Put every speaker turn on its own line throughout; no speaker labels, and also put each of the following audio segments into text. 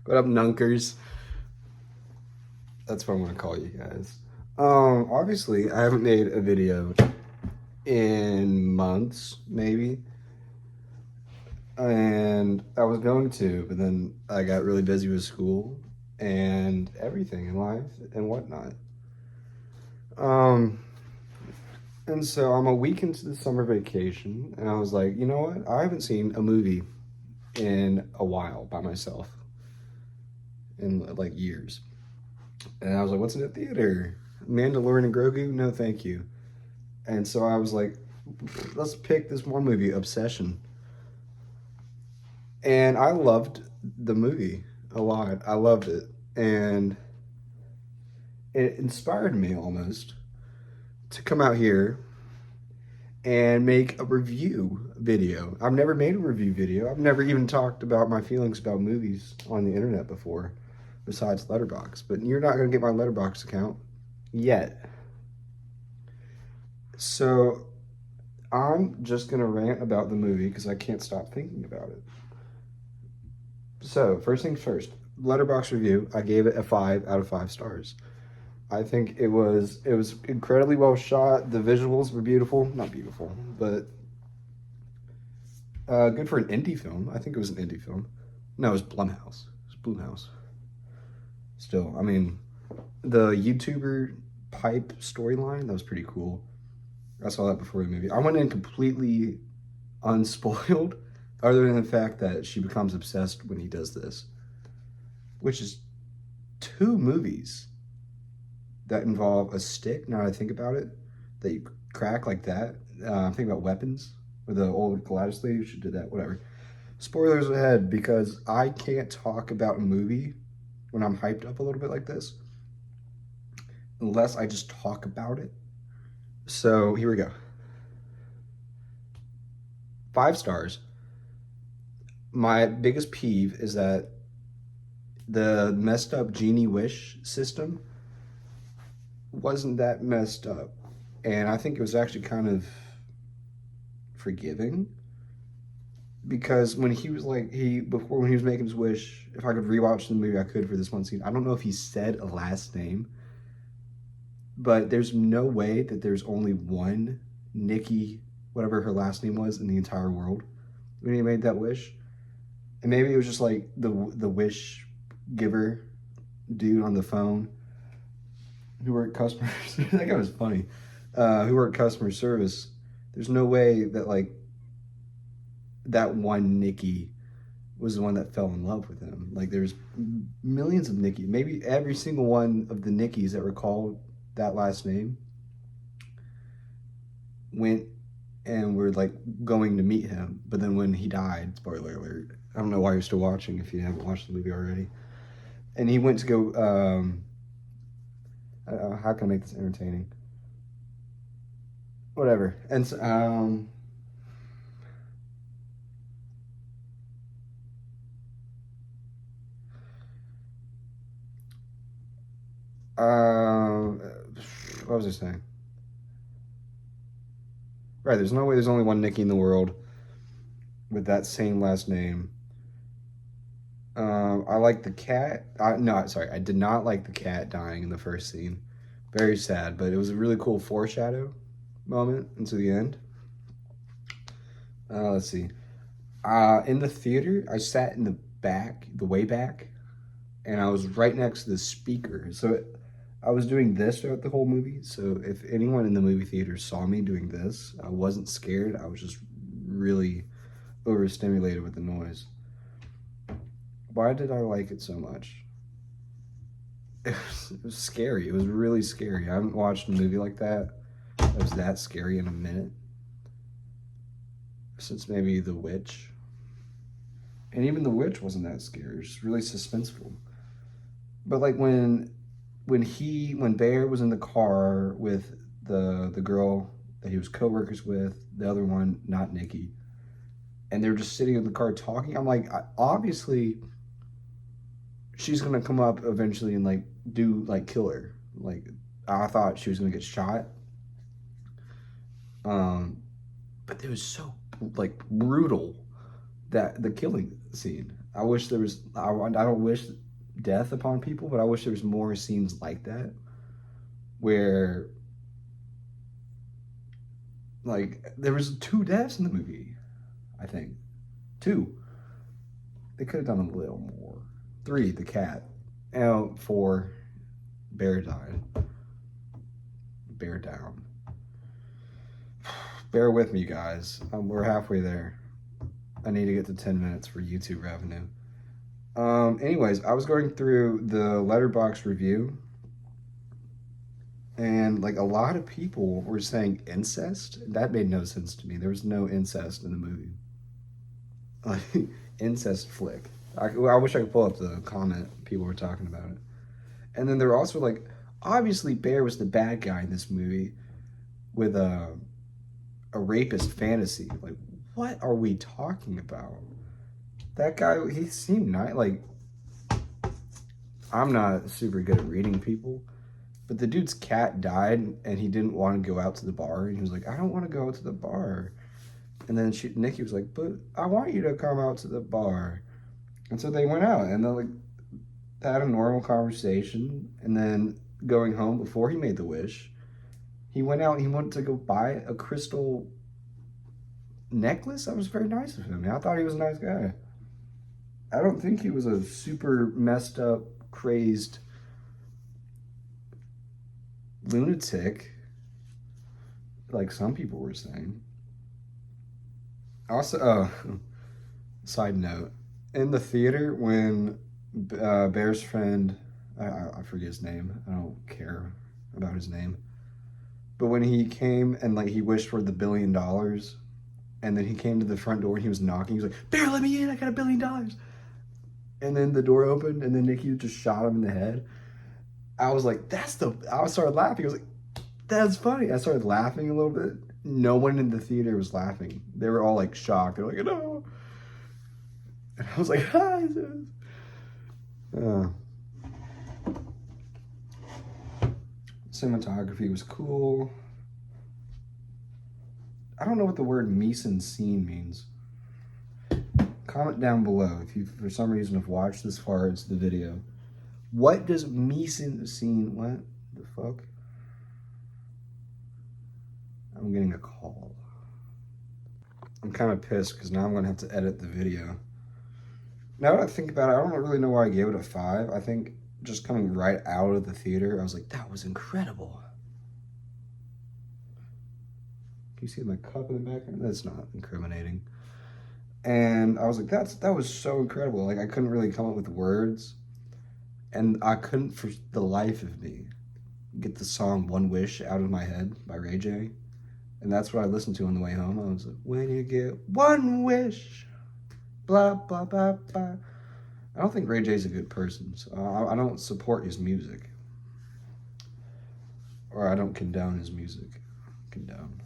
What up, Nunkers? That's what I'm gonna call you guys. Obviously, I haven't made a video in months, maybe. And I was going to, but then I got really busy with school and everything in life and whatnot. Um, and so I'm a week into the summer vacation, and I was like, you know what? I haven't seen a movie in a while by myself in like years. And I was like, what's in the theater? Mandalorian and Grogu? No, thank you. And so I was like, let's pick this one movie, Obsession. And I loved the movie a lot. I loved it. And it inspired me almost to come out here and make a review video. I've never made a review video. I've never even talked about my feelings about movies on the internet before, besides Letterboxd. But you're not going to get my Letterboxd account yet. So I'm just going to rant about the movie because I can't stop thinking about it. So, first things first, Letterboxd review, I gave it a 5 out of 5 stars. I think it was incredibly well shot. The visuals were beautiful. Not beautiful, but good for an indie film. I think it was an indie film. No, it was Blumhouse. It was Blumhouse. Still, I mean, the YouTuber pipe storyline, that was pretty cool. I saw that before the movie. I went in completely unspoiled, other than the fact that she becomes obsessed when he does this, which is 2 movies that involve a stick, now that I think about it, that you crack like that. I'm thinking about Weapons, with the old Gladys lady, she did that, whatever. Spoilers ahead, because I can't talk about a movie when I'm hyped up a little bit like this, unless I just talk about it. So here we go. 5 stars. My biggest peeve is that the messed up Genie Wish system wasn't that messed up. And I think it was actually kind of forgiving. Because when he was like, before when he was making his wish, if I could rewatch the movie, I could for this one scene. I don't know if he said a last name, but there's no way that there's only one Nikki, whatever her last name was, in the entire world when he made that wish. And maybe it was just like the wish giver dude on the phone who worked customer that guy was funny. Who worked customer service. There's no way that like that one Nikki was the one that fell in love with him. Like there's millions of Nikki. Maybe every single one of the Nikkis that were called that last name went and were like going to meet him. But then when he died, spoiler alert, I don't know why you're still watching if you haven't watched the movie already. And he went to go, how can I make this entertaining? Whatever. And so, what was I saying? Right, there's no way there's only one Nikki in the world with that same last name. I like the cat. No, sorry, I did not like the cat dying in the first scene. Very sad, but it was a really cool foreshadow moment into the end. Let's see. In the theater, I sat in the back, the way back, and I was right next to the speaker. So I was doing this throughout the whole movie. So if anyone in the movie theater saw me doing this, I wasn't scared. I was just really overstimulated with the noise. Why did I like it so much? It was scary. It was really scary. I haven't watched a movie like that was that scary in a minute. Since maybe The Witch. And even The Witch wasn't that scary. It was just really suspenseful. But like when Bear was in the car with the girl that he was co-workers with, the other one, not Nikki, and they were just sitting in the car talking, I'm like, obviously she's gonna come up eventually and like kill her. Like I thought she was gonna get shot. But it was so like brutal, that the killing scene. I wish there was, I don't wish death upon people, but I wish there was more scenes like that where, like, there was 2 deaths in the movie, I think. 2. They could have done a little more. 3, the cat. 4, bear died. Bear down. Bear with me, guys. We're halfway there. I need to get to 10 minutes for YouTube revenue. Anyways, I was going through the Letterboxd review, and like a lot of people were saying incest. That made no sense to me. There was no incest in the movie. Like, incest flick. I wish I could pull up the comment. People were talking about it. And then they're also like, obviously Bear was the bad guy in this movie with a rapist fantasy. Like, what are we talking about? That guy, he seemed nice. Like, I'm not super good at reading people, but the dude's cat died and he didn't want to go out to the bar. And he was like, I don't want to go out to the bar. And then Nikki was like, but I want you to come out to the bar. And so they went out and they like had a normal conversation. And then going home before he made the wish, he went out and he wanted to go buy a crystal necklace. That was very nice of him. I thought he was a nice guy. I don't think he was a super messed up, crazed lunatic like some people were saying. Also, side note, in the theater when Bear's friend, I forget his name, I don't care about his name, but when he came and like he wished for the $1 billion, and then he came to the front door and he was knocking, he was like, Bear, let me in, I got $1 billion. And then the door opened and then Nikki just shot him in the head. I was like, I started laughing. I was like, that's funny. I started laughing a little bit. No one in the theater was laughing. They were all like shocked. They're like, no. And I was like, hi. Cinematography was cool. I don't know what the word mise en scene means. Comment down below if you, for some reason, have watched this far into the video. What does mise en scene, what the fuck? I'm getting a call. I'm kind of pissed because now I'm going to have to edit the video. Now that I think about it, I don't really know why I gave it a 5. I think just coming right out of the theater, I was like, that was incredible. Can you see my cup in the background? That's not incriminating. And I was like, that was so incredible. Like, I couldn't really come up with words. And I couldn't, for the life of me, get the song One Wish out of my head by Ray J. And that's what I listened to on the way home. I was like, when you get one wish, blah, blah, blah, blah. I don't think Ray J's a good person, so I don't support his music. Or I don't condone his music. Condone.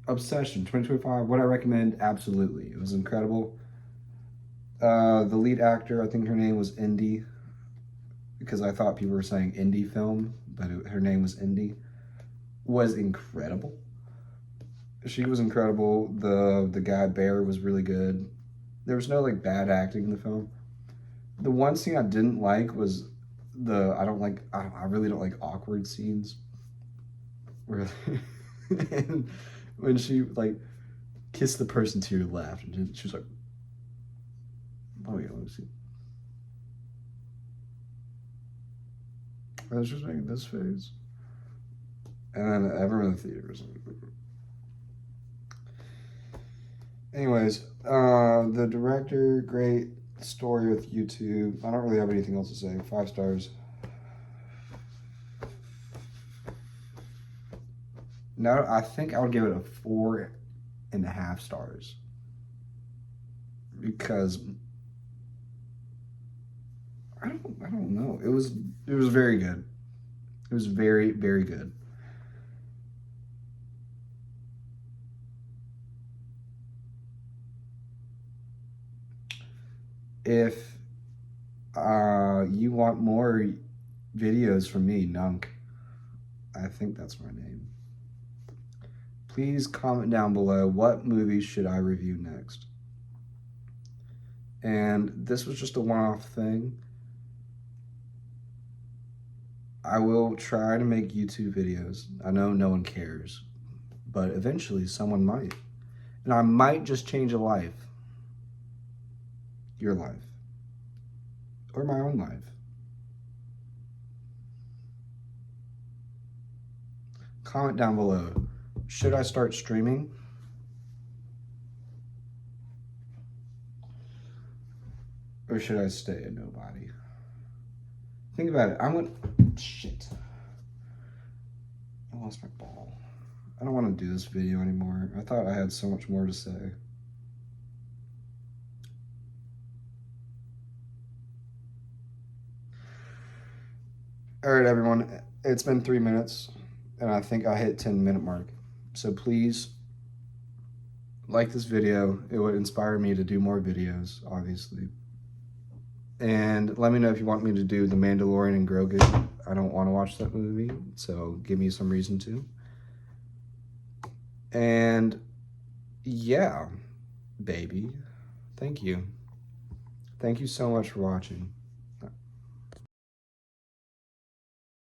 Obsession 2025, would I recommend? Absolutely. It was incredible. The lead actor, I think her name was Indy, because I thought people were saying indie film, but her name was Indy, was incredible. She was incredible. The guy Bear was really good. There was no like bad acting in the film. The one scene I didn't like was I really don't like awkward scenes. Where and when she like kissed the person to your left, and she was like, oh yeah, let me see. I was just making this face. And then everyone in the theater was like, anyways, the director, great story with YouTube. I don't really have anything else to say. 5 stars. No, I think I would give it a 4.5 stars. Because I don't know. It was very good. It was very, very good. If you want more videos from me, Nunk, I think that's my name. please comment down below what movies should I review next. And this was just a one-off thing. I will try to make YouTube videos. I know no one cares, but eventually someone might. And I might just change a life. Your life. Or my own life. Comment down below. Should I start streaming? Or should I stay a nobody? Think about it. Shit. I lost my ball. I don't want to do this video anymore. I thought I had so much more to say. Alright, everyone. It's been 3 minutes, and I think I hit 10-minute mark. So please, like this video. It would inspire me to do more videos, obviously. And let me know if you want me to do The Mandalorian and Grogu. I don't want to watch that movie, so give me some reason to. And yeah, baby, thank you. Thank you so much for watching.